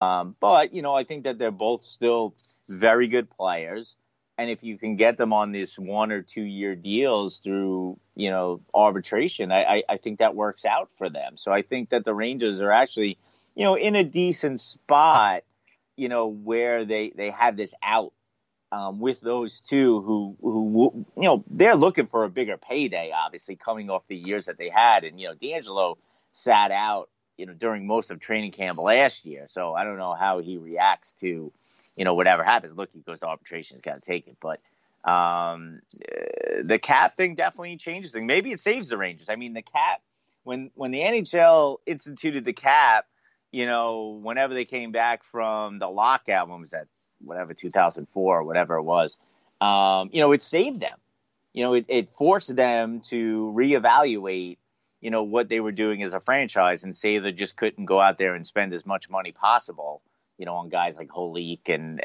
But, I think that they're both still very good players. And if you can get them on this 1 or 2 year deals through, arbitration, I think that works out for them. So I think that the Rangers are actually, in a decent spot, where they have this out with those two who, they're looking for a bigger payday, obviously, coming off the years that they had. And, D'Angelo sat out, during most of training camp last year. So I don't know how he reacts to, whatever happens. Look, he goes to arbitration. He's got to take it. But the cap thing definitely changes things. Maybe it saves the Rangers. I mean, the cap, when the NHL instituted the cap, whenever they came back from the lockout, when was that? Whatever, 2004 or whatever it was, it saved them. It forced them to reevaluate, what they were doing as a franchise, and say they just couldn't go out there and spend as much money possible, on guys like Holik and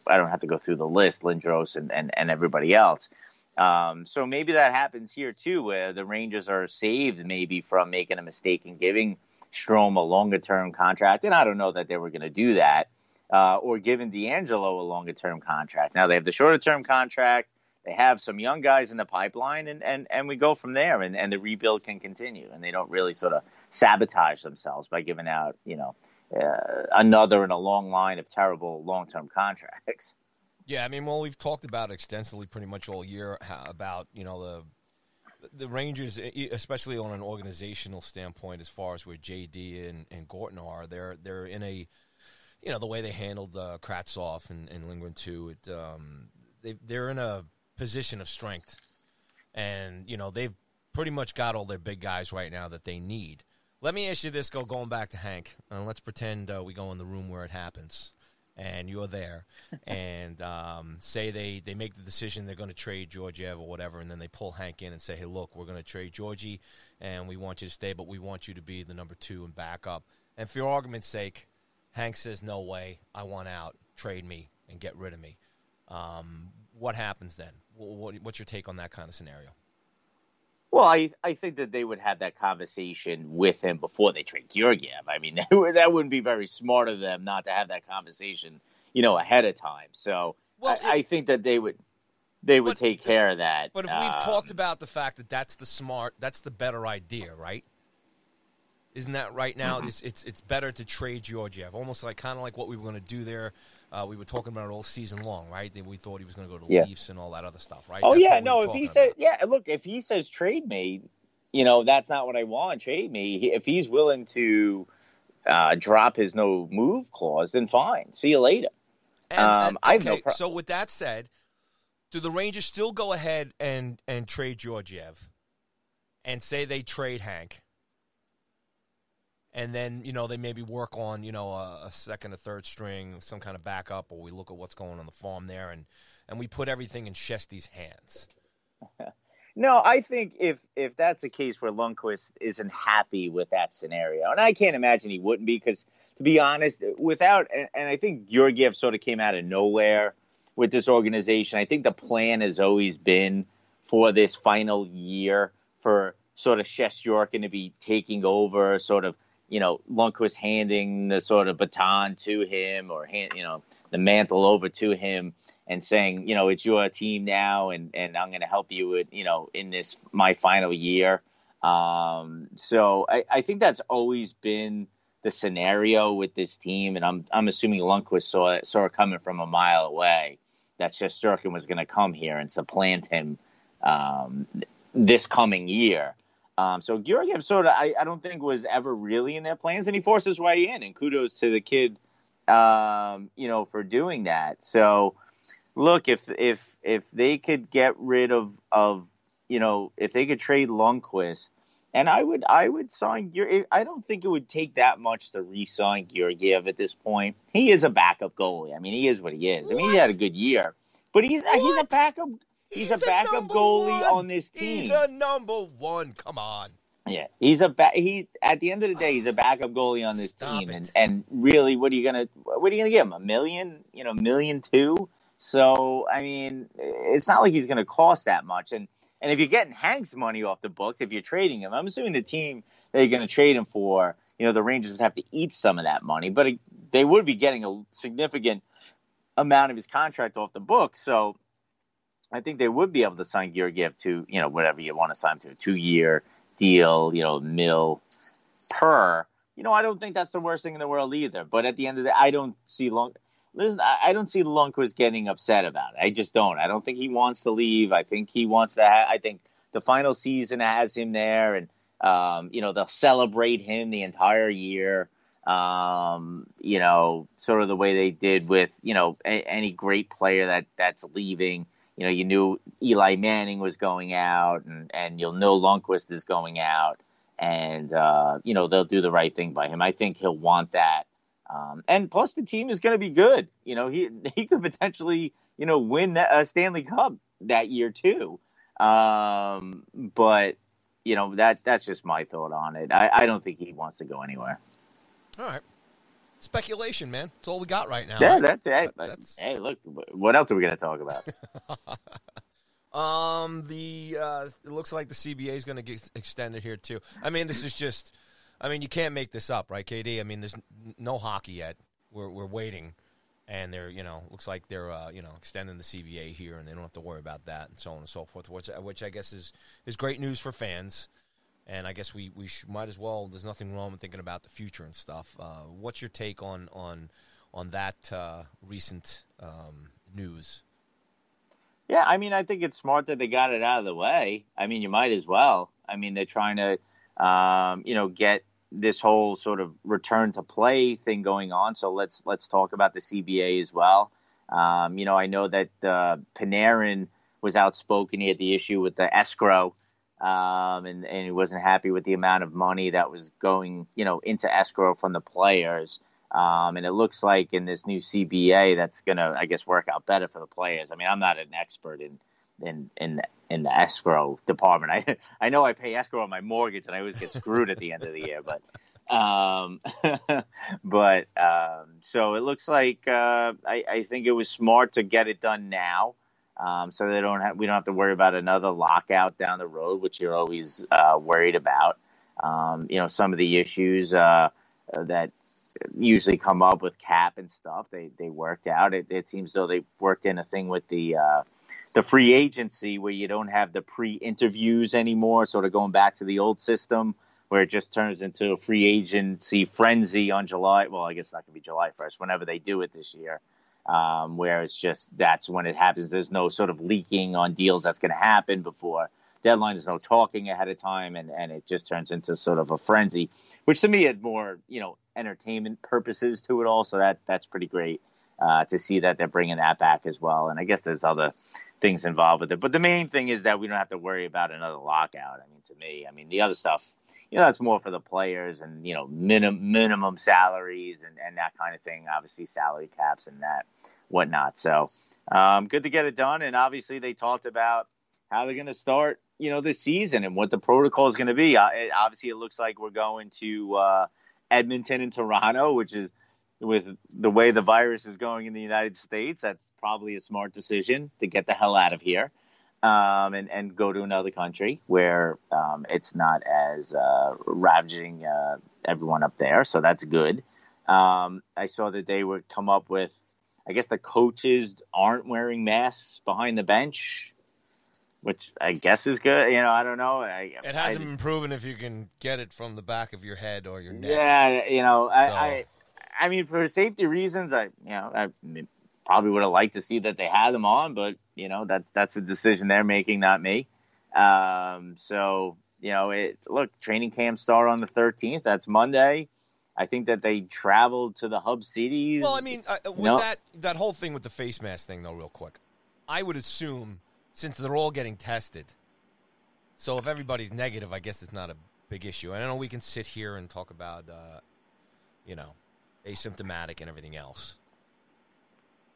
I don't have to go through the list, Lindros and everybody else. So maybe that happens here too, where the Rangers are saved maybe from making a mistake in giving Strome a longer-term contract. And I don't know that they were going to do that. Or giving D'Angelo a longer-term contract. Now they have the shorter-term contract. They have some young guys in the pipeline, and we go from there, and the rebuild can continue. And they don't really sort of sabotage themselves by giving out, another in a long line of terrible long-term contracts. Yeah, I mean, well, we've talked about extensively pretty much all year about, the Rangers, especially on an organizational standpoint, as far as where JD and Gorton are, they're in a the way they handled Kravtsov and Lindgren too. They're in a position of strength, and they've pretty much got all their big guys right now that they need. Let me ask you this: going back to Hank, and let's pretend we go in the room where it happens, and you're there, and say they make the decision they're going to trade Georgiev or whatever, and then they pull Hank in and say, "Hey, look, we're going to trade Georgie, and we want you to stay, but we want you to be the number 2 and backup." And for your argument's sake, Hank says, "No way, I want out, trade me, and get rid of me." What happens then? What's your take on that kind of scenario? Well, I think that they would have that conversation with him before they trade Georgiev. I mean, that wouldn't be very smart of them not to have that conversation, ahead of time. So I think that they would take care of that. But if we've talked about the fact that that's the better idea, right? Isn't that right now? Mm-hmm. It's better to trade Georgiev, almost kind of like what we were going to do there. We were talking about it all season long, right? We thought he was going to go to the Leafs and all that other stuff, right? Oh, that's if he said, look, if he says trade me, that's not what I want. Trade me. If he's willing to drop his no move clause, then fine. See you later. So with that said, do the Rangers still go ahead and trade Georgiev and say they trade Hank? And then, they maybe work on, a second or third string, some kind of backup, or we look at what's going on the farm there, and we put everything in Shesty's hands. No, I think if that's the case where Lundqvist isn't happy with that scenario, and I can't imagine he wouldn't be, because, to be honest, and I think Georgiev sort of came out of nowhere with this organization. I think the plan has always been for this final year for sort of Shesterkin to be taking over, sort of, Lundqvist handing the sort of baton to him, or the mantle over to him, and saying, it's your team now, and I'm going to help you with, in this my final year. So I think that's always been the scenario with this team, and I'm assuming Lundqvist saw it coming from a mile away, that Shesterkin was going to come here and supplant him this coming year. So Georgiev sort of, I don't think was ever really in their plans, and he forced his way in, and kudos to the kid, for doing that. So look, if they could get rid of if they could trade Lundqvist, and I would sign Georgiev. I don't think it would take that much to re-sign Georgiev at this point. He is a backup goalie. I mean, he is what he is. I mean, he had a good year, but he's a backup. He's a backup goalie on this team. He's a number 1. Come on. Yeah, he's at the end of the day, he's a backup goalie on this team, and really, what are you gonna give him? $1 million, $1.2 million? So I mean, it's not like he's gonna cost that much. And if you're getting Hank's money off the books, if you're trading him, I'm assuming the team that you're gonna trade him for the Rangers would have to eat some of that money, but they would be getting a significant amount of his contract off the books. So I think they would be able to sign Georgiev to, whatever you want to sign him to, a 2-year deal, mil per. I don't think that's the worst thing in the world either. But at the end of the day, I don't see Lundqvist getting upset about it. I just don't. I don't think he wants to leave. I think he wants to I think the final season has him there, and they'll celebrate him the entire year. Sort of the way they did with, any great player that's leaving. You knew Eli Manning was going out, and you'll know Lundqvist is going out, and they'll do the right thing by him. I think he'll want that. And plus the team is going to be good. He could potentially, win a Stanley Cup that year too. But that's just my thought on it. I don't think he wants to go anywhere. All right. Speculation, man. That's all we got right now. Yeah, right? That's it. Hey, look, what else are we going to talk about? It looks like the CBA is going to get extended here too. I mean, this is just, you can't make this up, right, KD? I mean, there's no hockey yet. We're waiting, and they're, looks like they're, extending the CBA here, and they don't have to worry about that, and so on and so forth, which I guess is great news for fans. And I guess we might as well. There's nothing wrong with thinking about the future and stuff. What's your take on that recent news? Yeah, I think it's smart that they got it out of the way. You might as well. They're trying to, get this whole sort of return to play thing going on. So let's talk about the CBA as well. I know that Panarin was outspoken. He had the issue with the escrow. And he wasn't happy with the amount of money that was going, into escrow from the players. And it looks like in this new CBA, that's going to, I guess, work out better for the players. I'm not an expert in the escrow department. I know I pay escrow on my mortgage, and I always get screwed at the end of the year. But so it looks like I think it was smart to get it done now. So we don't have to worry about another lockout down the road, which you're always worried about. Some of the issues that usually come up with cap and stuff, they worked out. It seems though they worked in a thing with the free agency where you don't have the pre-interviews anymore, sort of going back to the old system where it just turns into a free agency frenzy on July. Well, I guess it's not going to be July 1st, whenever they do it this year. Where it's just that's when it happens. There's no sort of leaking on deals that's going to happen before deadline. There's no talking ahead of time, and it just turns into sort of a frenzy, which to me had more entertainment purposes to it all. So that's pretty great to see that they're bringing that back as well. And I guess there's other things involved with it, but the main thing is that we don't have to worry about another lockout. To me, the other stuff. That's more for the players and, minimum salaries and that kind of thing. Obviously, salary caps and that whatnot. So good to get it done. And obviously, they talked about how they're going to start, this season and what the protocol is going to be. Obviously, it looks like we're going to Edmonton and Toronto, which is with the way the virus is going in the United States. That's probably a smart decision to get the hell out of here. And go to another country where it's not as ravaging everyone up there. So that's good. I saw that they would come up with, I guess the coaches aren't wearing masks behind the bench, which I guess is good. I don't know. It hasn't been proven if you can get it from the back of your head or your neck. Yeah, for safety reasons, I probably would have liked to see that they had them on, but that's a decision they're making, not me. Training camp start on the 13th. That's Monday. I think that they traveled to the hub cities. Well, with that whole thing with the face mask thing, though, real quick, I would assume since they're all getting tested, so if everybody's negative, I guess it's not a big issue. And I know we can sit here and talk about, asymptomatic and everything else.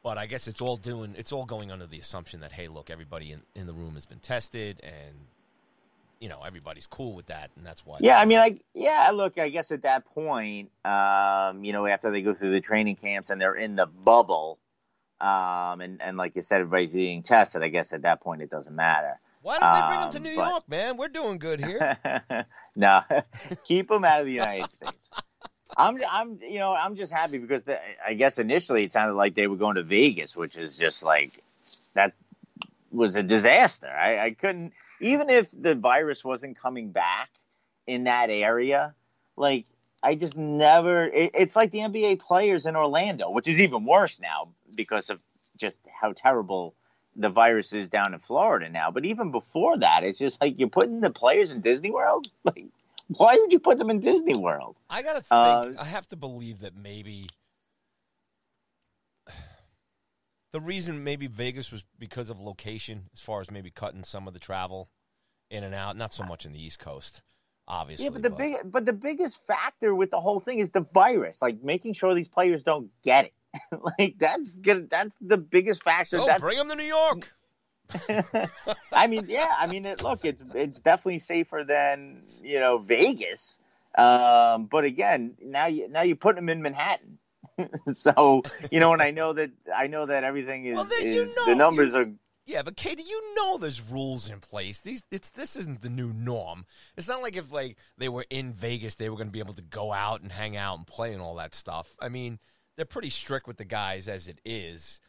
But I guess it's all going under the assumption that, hey, look, everybody in the room has been tested, and everybody's cool with that, and that's why. Yeah, look, I guess at that point, after they go through the training camps and they're in the bubble, and like you said, everybody's being tested. I guess at that point it doesn't matter. Why don't they bring them to New York, man? We're doing good here. No, keep them out of the United States. I'm just happy because I guess initially it sounded like they were going to Vegas, which is just like that was a disaster. I couldn't, even if the virus wasn't coming back in that area, like I just never. It's like the NBA players in Orlando, which is even worse now because of just how terrible the virus is down in Florida now. But even before that, it's just like you're putting the players in Disney World. Like, why would you put them in Disney World? I gotta think. I have to believe that maybe the reason maybe Vegas was because of location, as far as maybe cutting some of the travel in and out. Not so much in the East Coast, obviously. Yeah, but the biggest factor with the whole thing is the virus. Like making sure these players don't get it. Like that's good. That's the biggest factor. So bring them to New York. I mean, yeah. I mean, it's definitely safer than Vegas. But again, now you put them in Manhattan. So and I know that everything is. Well, then the numbers are. Yeah, but Katie, there's rules in place. This isn't the new norm. It's not like if they were in Vegas, they were going to be able to go out and hang out and play and all that stuff. I mean, they're pretty strict with the guys as it is.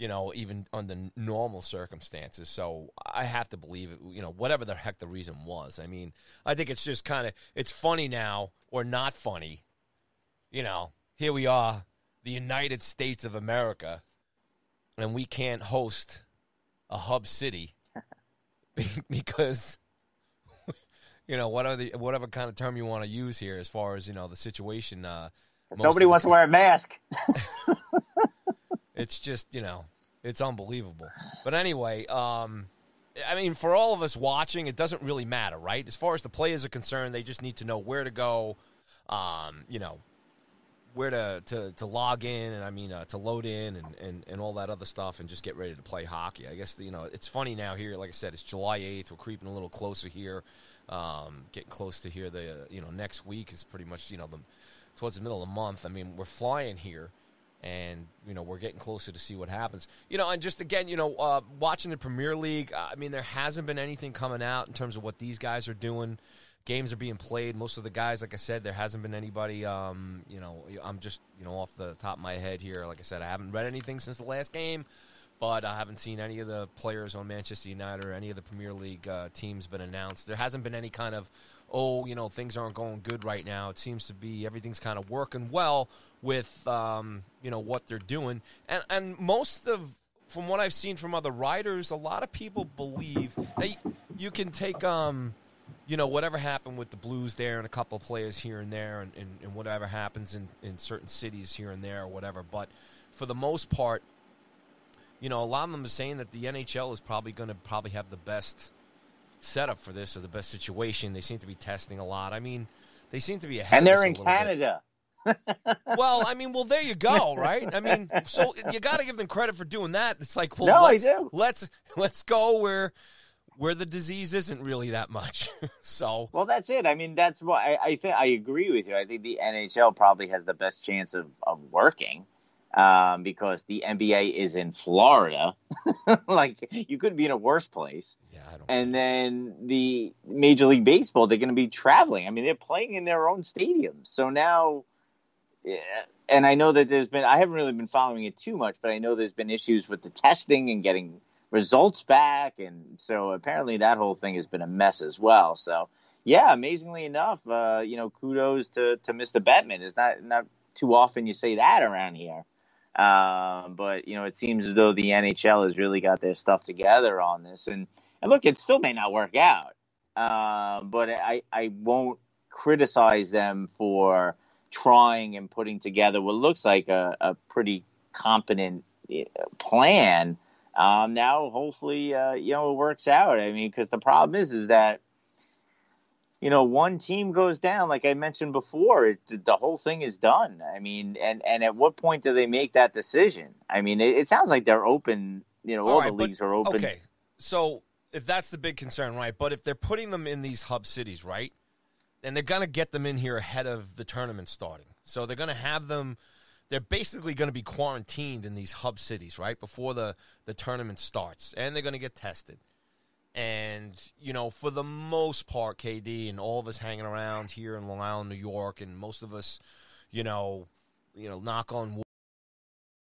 Even under normal circumstances. So I have to believe it, whatever the heck the reason was. I mean, I think it's just it's funny now or not funny. Here we are, the United States of America, and we can't host a hub city because, whatever kind of term you want to use here as far as, the situation. Nobody wants to wear a mask. It's just, it's unbelievable. But anyway, I mean, for all of us watching, it doesn't really matter, right? As far as the players are concerned, they just need to know where to go, where to log in, and I mean, to load in and all that other stuff and just get ready to play hockey. I guess, it's funny now here. Like I said, it's July 8th. We're creeping a little closer here, getting close to here. Next week is pretty much, towards the middle of the month. I mean, we're flying here. And, we're getting closer to see what happens. And just, again, watching the Premier League, I mean, there hasn't been anything coming out in terms of what these guys are doing. Games are being played. Most of the guys, like I said, there hasn't been anybody, I'm just, off the top of my head here. Like I said, I haven't read anything since the last game, but I haven't seen any of the players on Manchester United or any of the Premier League teams been announced. There hasn't been any kind of, things aren't going good right now. It seems to be everything's kind of working well with, what they're doing. And from what I've seen from other writers, a lot of people believe that you can take, whatever happened with the Blues there and a couple of players here and there and whatever happens in certain cities here and there or whatever. But for the most part, a lot of them are saying that the NHL is probably going to have the best setup for this or the best situation. They seem to be testing a lot. I mean, they seem to be ahead. And they're in Canada. Well, I mean, there you go, right? I mean, so you got to give them credit for doing that. It's like, well, no, I do. Let's go where the disease isn't really that much. So, well, that's it. I mean, that's why I think I agree with you. I think the NHL probably has the best chance of working. Because the NBA is in Florida. Like, you couldn't be in a worse place. Yeah, I don't. And then the Major League Baseball, they're going to be traveling. I mean, they're playing in their own stadiums. So now, and I know that I haven't really been following it too much, but I know there's been issues with the testing and getting results back. And so apparently that whole thing has been a mess as well. So, yeah, amazingly enough, kudos to Mr. Bettman. It's not too often you say that around here. But it seems as though the NHL has really got their stuff together on this, and look, it still may not work out. But I won't criticize them for trying and putting together what looks like a pretty competent plan. Now, hopefully, it works out. I mean, because the problem is that, one team goes down, like I mentioned before, the whole thing is done. I mean, and at what point do they make that decision? I mean, it sounds like they're open, all the leagues are open. Okay, so if that's the big concern, right, but if they're putting them in these hub cities, right, then they're going to get them in here ahead of the tournament starting. So they're going to have them, they're basically going to be quarantined in these hub cities, right, before the tournament starts, and they're going to get tested. And, for the most part, KD and all of us hanging around here in Long Island, New York, and most of us, you know, knock on